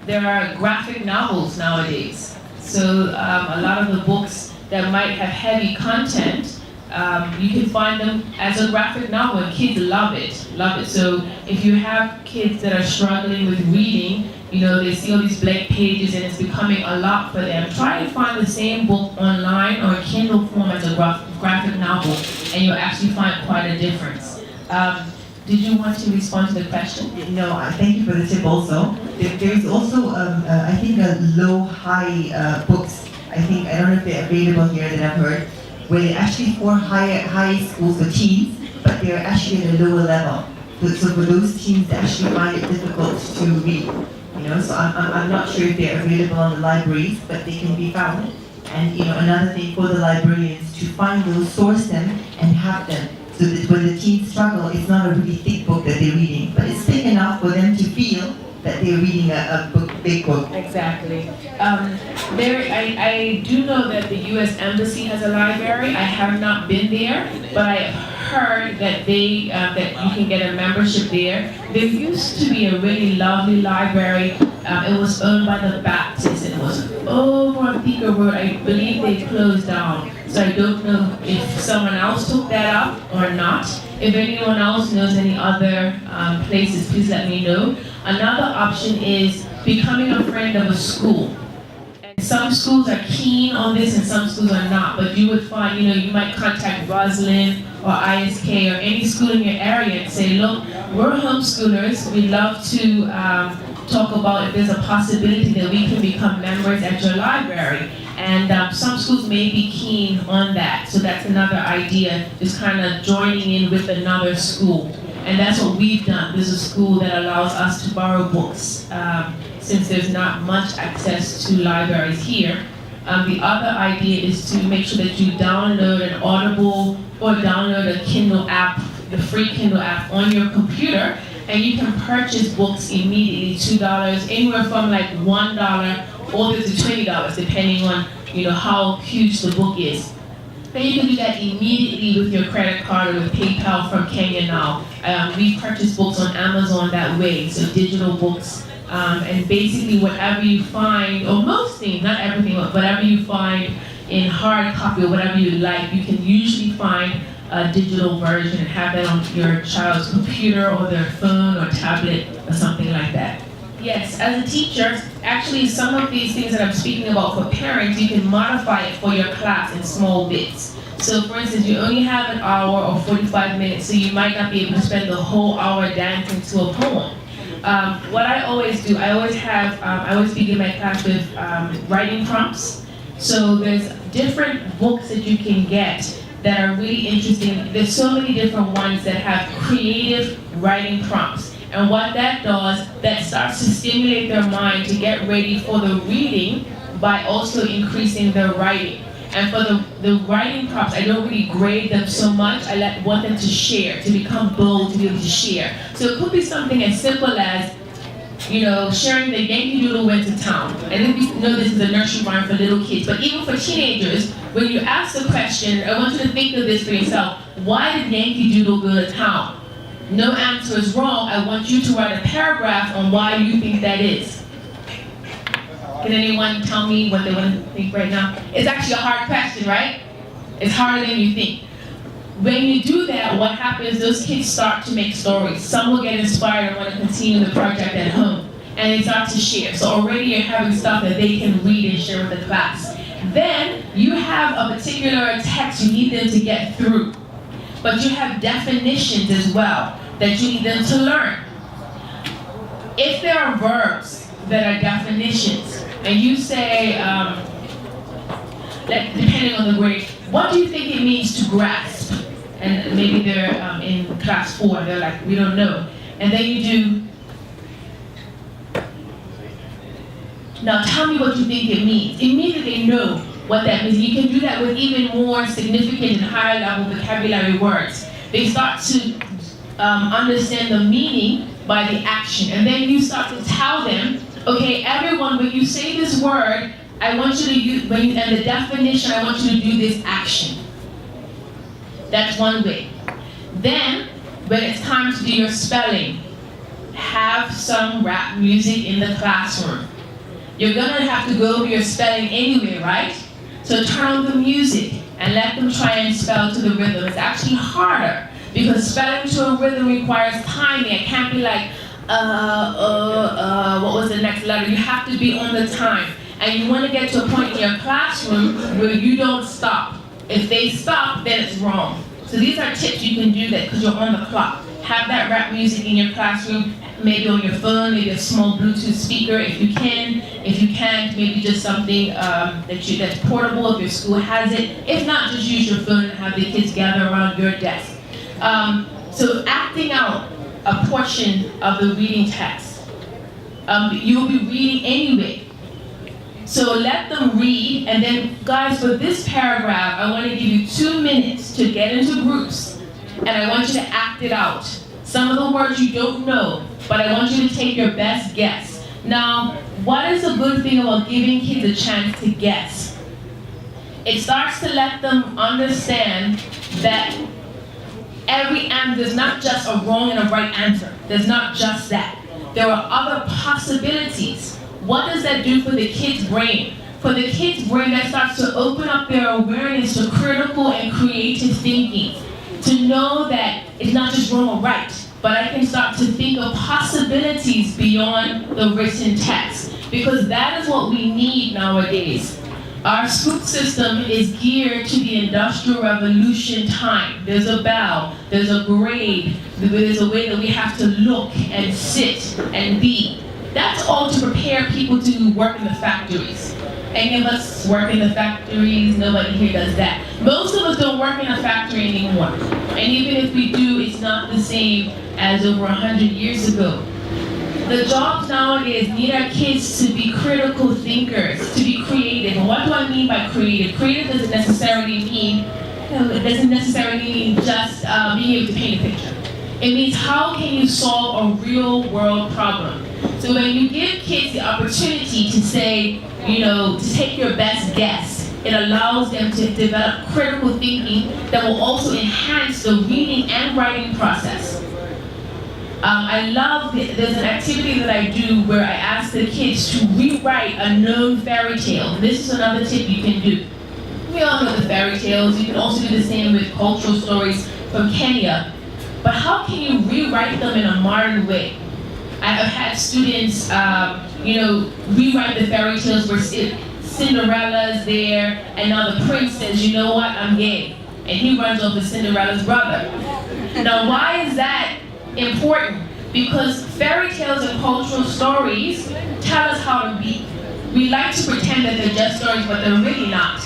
there are graphic novels nowadays. So a lot of the books that might have heavy content, you can find them as a graphic novel, and kids love it, love it. So if you have kids that are struggling with reading, you know, they see all these blank pages and it's becoming a lot for them, try to find the same book online or Kindle form as a graphic novel, and you'll actually find quite a difference. Did you want to respond to the question? No, thank you for the tip also. There's also, I think, low-high books. I don't know if they're available here that I've heard, where they're actually for high schools for teens, but they're actually at a lower level. So for those teens that actually find it difficult to read, you know, so I'm not sure if they're available on the libraries, but they can be found. And you know, another thing for the librarians to find those, source them, and have them. So that when the teens struggle, it's not a really thick book that they're reading, but it's thick enough for them to feel that they're reading a big book. Exactly. I do know that the U.S. Embassy has a library. I have not been there, but I heard that that you can get a membership there. There used to be a really lovely library. It was owned by the Baptists. It was over on Beaker Road. I believe they closed down. So I don't know if someone else took that up or not. If anyone else knows any other places, please let me know. Another option is becoming a friend of a school. And some schools are keen on this and some schools are not. But you would find, you know, you might contact Roslyn or ISK or any school in your area and say, look, we're homeschoolers. We'd love to talk about if there's a possibility that we can become members at your library. And some schools may be keen on that. So that's another idea, just kind of joining in with another school. And that's what we've done. There's a school that allows us to borrow books since there's not much access to libraries here. The other idea is to make sure that you download an Audible or download a Kindle app, the free Kindle app on your computer, and you can purchase books immediately, $2, anywhere from like $1 all the way to $20, depending on, you know, how huge the book is. Then you can do that immediately with your credit card or with PayPal from Kenya now. We purchase books on Amazon that way, so digital books. And basically whatever you find, or most things, not everything, but whatever you find in hard copy or whatever you like, you can usually find a digital version and have that on your child's computer or their phone or tablet or something like that. Yes, as a teacher, actually some of these things that I'm speaking about for parents, you can modify it for your class in small bits. So for instance, you only have an hour or 45 minutes, so you might not be able to spend the whole hour dancing to a poem. What I always do, I always begin my class with writing prompts. So there's different books that you can get that are really interesting. There's so many different ones that have creative writing prompts. And what that does, that starts to stimulate their mind to get ready for the reading by also increasing their writing. And for the writing prompts, I don't really grade them so much. I want them to share, to become bold, to be able to share. So it could be something as simple as, you know, sharing that Yankee Doodle went to town. I think we know this is a nursery rhyme for little kids, but even for teenagers, when you ask the question, I want you to think of this for yourself. Why did Yankee Doodle go to town? No answer is wrong. I want you to write a paragraph on why you think that is. Can anyone tell me what they want to think right now? It's actually a hard question, right? It's harder than you think. When you do that, what happens, those kids start to make stories. Some will get inspired and want to continue the project at home. And they start to share. So already you're having stuff that they can read and share with the class. Then you have a particular text you need them to get through. But you have definitions as well that you need them to learn. If there are verbs that are definitions, and you say, that depending on the grade, what do you think it means to grasp? And maybe they're in class 4, they're like, we don't know. And then you do, now tell me what you think it means. Immediately they know what that means. You can do that with even more significant and higher level vocabulary words. They start to understand the meaning by the action. And then you start to tell them, okay, everyone, when you say this word, I want you to use, and the definition, I want you to do this action. That's one way. Then, when it's time to do your spelling, have some rap music in the classroom. You're gonna have to go over your spelling anyway, right? So turn on the music and let them try and spell to the rhythm. It's actually harder because spelling to a rhythm requires timing. It can't be like, what was the next letter? You have to be on the time. And you want to get to a point in your classroom where you don't stop. If they stop, then it's wrong. So these are tips you can do that because you're on the clock. Have that rap music in your classroom, maybe on your phone, maybe a small Bluetooth speaker if you can. If you can't, maybe just something that's portable if your school has it. If not, just use your phone and have the kids gather around your desk. So acting out a portion of the reading text. You'll be reading anyway. So let them read, and then guys, for this paragraph, I want to give you 2 minutes to get into groups, and I want you to act it out. Some of the words you don't know, but I want you to take your best guess. Now, what is a good thing about giving kids a chance to guess? It starts to let them understand that every answer, there's not just a wrong and a right answer. There's not just that. There are other possibilities. What does that do for the kid's brain? For the kid's brain, that starts to open up their awareness to critical and creative thinking. To know that it's not just wrong or right, but I can start to think of possibilities beyond the written text. Because that is what we need nowadays. Our school system is geared to the Industrial Revolution time. There's a bell, there's a grade, there's a way that we have to look and sit and be. That's all to prepare people to work in the factories. Any of us work in the factories, nobody here does that. Most of us don't work in a factory anymore. And even if we do, it's not the same as over 100 years ago. The jobs nowadays need our kids to be critical thinkers, to be creative. And what do I mean by creative? Creative doesn't necessarily mean, just being able to paint a picture. It means how can you solve a real world problem? So when you give kids the opportunity to say, to take your best guess, it allows them to develop critical thinking that will also enhance the reading and writing process. There's an activity that I do where I ask the kids to rewrite a known fairy tale. This is another tip you can do. We all know the fairy tales. You can also do the same with cultural stories from Kenya. But how can you rewrite them in a modern way? I've had students, rewrite the fairy tales where Cinderella's there, and now the prince says, you know what, I'm gay. And he runs off with Cinderella's brother. Now, why is that important? Because fairy tales and cultural stories tell us how to be. We like to pretend that they're just stories, but they're really not.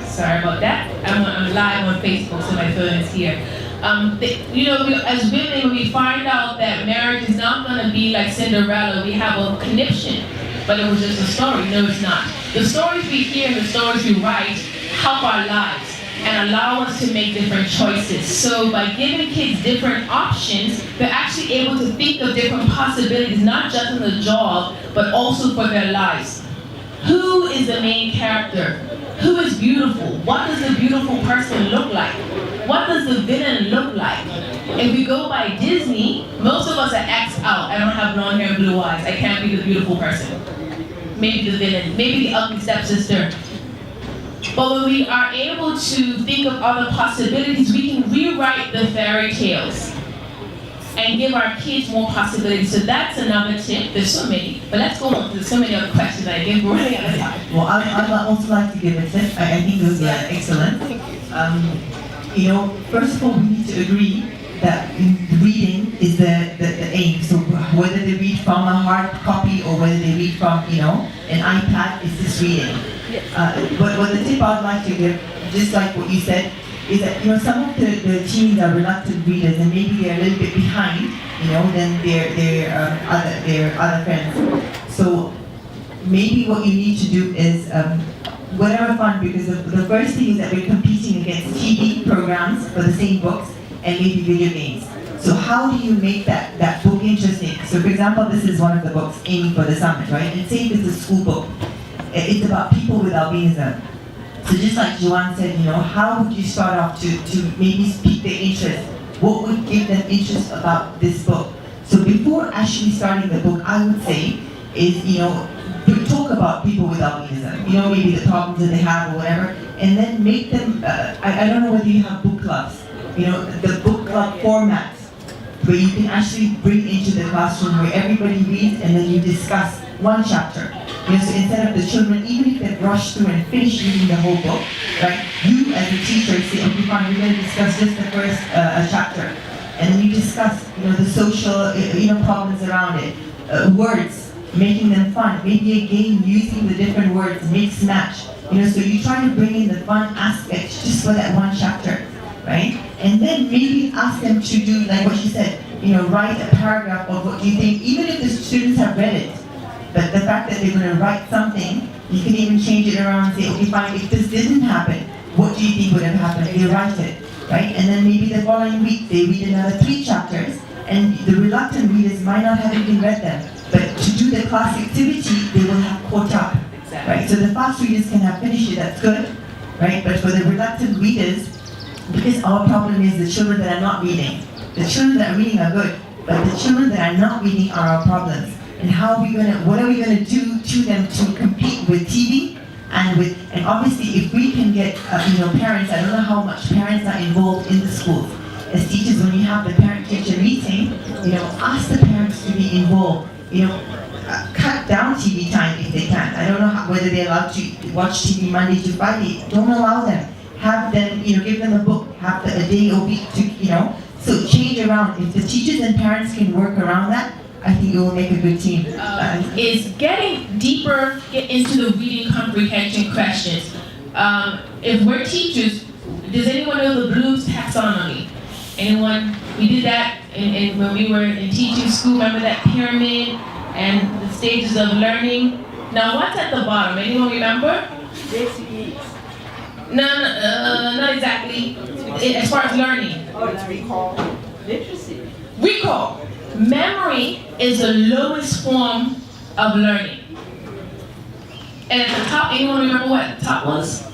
Sorry about that. I'm live on Facebook, so my phone is here. As women, we find out that marriage is not going to be like Cinderella. We have a conniption, but it was just a story. No, it's not. The stories we hear and the stories we write help our lives and allow us to make different choices. So by giving kids different options, they're actually able to think of different possibilities, not just in the job, but also for their lives. Who is the main character? Who is beautiful? What does the beautiful person look like? What does the villain look like? If we go by Disney, most of us are X'd out. I don't have blonde hair and blue eyes. I can't be the beautiful person. Maybe the villain, maybe the ugly stepsister. But when we are able to think of other possibilities, we can rewrite the fairy tales and give our kids more possibilities. So that's another tip. There's so many, but let's go on. There's so many other questions I give. We're running out of time. Well, I'd also like to give a tip. I think those are excellent. First of all, we need to agree that reading is the aim. So whether they read from a hard copy or whether they read from, an iPad, it's just reading. But the tip I'd like to give, just like what you said, is that some of the teens are reluctant readers and maybe they're a little bit behind, than their other friends. So maybe what you need to do is whatever fun, because the first thing is that we're competing against TV programs for the same books and maybe video games. So how do you make that book interesting? So for example, this is one of the books aiming for the summit, right? And say it's a school book. It's about people with albinism. So just like Joanne said, how would you start off to maybe pique their interest? What would give them interest about this book? So before actually starting the book, I would say, is, to talk about people with albinism, maybe the problems that they have or whatever, and then make them, I don't know whether you have book clubs, the book club format, where you can actually bring into the classroom where everybody reads and then you discuss one chapter. So instead of the children, even if they rush through and finish reading the whole book, right? You as a teacher say, okay, fine, we're going to discuss just the first chapter, and then you discuss, the social, problems around it, words, making them fun, maybe a game using the different words, mix match. So you try to bring in the fun aspect just for that one chapter, right? And then maybe ask them to do like what she said, write a paragraph of what you think, even if the students have read it. But the fact that they're going to write something, you can even change it around and say, okay, fine, if this didn't happen, what do you think would have happened? They write it, right? And then maybe the following week, they read another 3 chapters, and the reluctant readers might not have even read them. But to do the class activity, they will have caught up, right? So the fast readers can have finished it, that's good, right? But for the reluctant readers, because our problem is the children that are not reading. The children that are reading are good, but the children that are not reading are our problems. And what are we gonna do to them to compete with TV and obviously if we can get parents, I don't know how much parents are involved in the schools. As teachers, when you have the parent-teacher meeting, ask the parents to be involved. Cut down TV time if they can. I don't know whether they're allowed to watch TV Monday to Friday. Don't allow them. Have them, give them a book. Have a day a week to, so change around. If the teachers and parents can work around that, I think it will make a good team. Is getting deeper into the reading comprehension questions. If we're teachers, does anyone know the Bloom's taxonomy? Anyone? We did that when we were in teaching school. Remember that pyramid and the stages of learning? Now, what's at the bottom? Anyone remember? No, not exactly. As far as learning. Oh, it's recall. Literacy. Recall. Memory is the lowest form of learning. And at the top, anyone remember what the top was?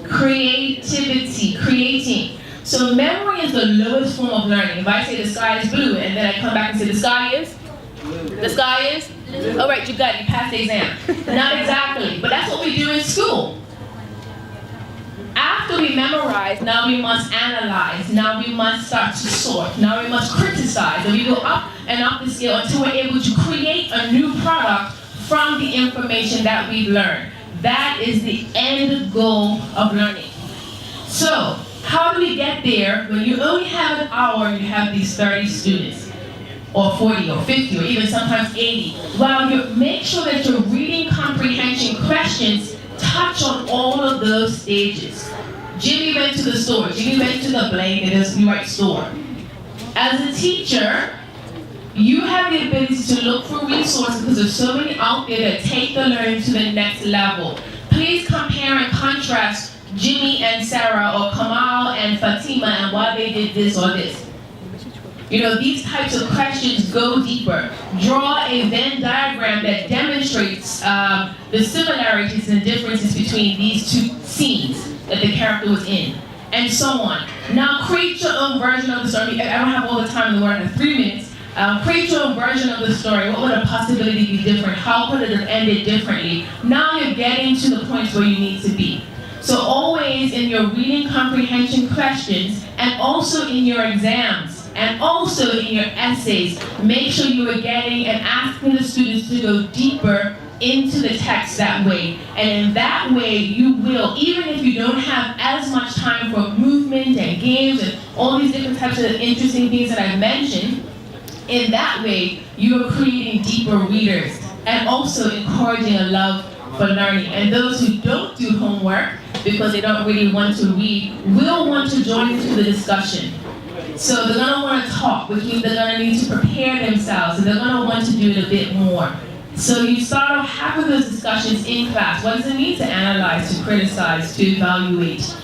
Creativity, creating. So memory is the lowest form of learning. If I say the sky is blue, and then I come back and say the sky is? The sky is? All right, you got it, you passed the exam. Not exactly, but that's what we do in school. After we memorize, now we must analyze, now we must start to sort, now we must criticize, and we go up and up the scale until we're able to create a new product from the information that we've learned. That is the end goal of learning. So, how do we get there when you only have an hour and you have these 30 students? Or 40 or 50 or even sometimes 80. Well, you make sure that your reading comprehension questions touch on all of those stages. Jimmy went to the store. Jimmy went to the blank and it's the right store. As a teacher, you have the ability to look for resources because there's so many out there that take the learning to the next level. Please compare and contrast Jimmy and Sarah or Kamal and Fatima and why they did this or this. These types of questions go deeper. Draw a Venn diagram that demonstrates the similarities and differences between these 2 scenes that the character was in, and so on. Now create your own version of the story. I don't have all the time in the world, I have 3 minutes. Create your own version of the story. What would a possibility be different? How could it have ended differently? Now you're getting to the points where you need to be. So always in your reading comprehension questions, and also in your exams, and also in your essays, make sure you are getting and asking the students to go deeper into the text that way. And in that way, you will, even if you don't have as much time for movement and games and all these different types of interesting things that I've mentioned, in that way, you are creating deeper readers and also encouraging a love for learning. And those who don't do homework, because they don't really want to read, will want to join into the discussion. So they're going to want to talk, which means they're going to need to prepare themselves, and they're going to want to do it a bit more. So you start off having those discussions in class. What does it mean to analyze, to criticize, to evaluate?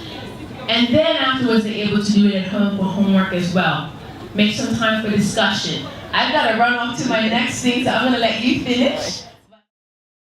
And then afterwards, they're able to do it at home for homework as well. Make some time for discussion. I've got to run off to my next thing, so I'm going to let you finish.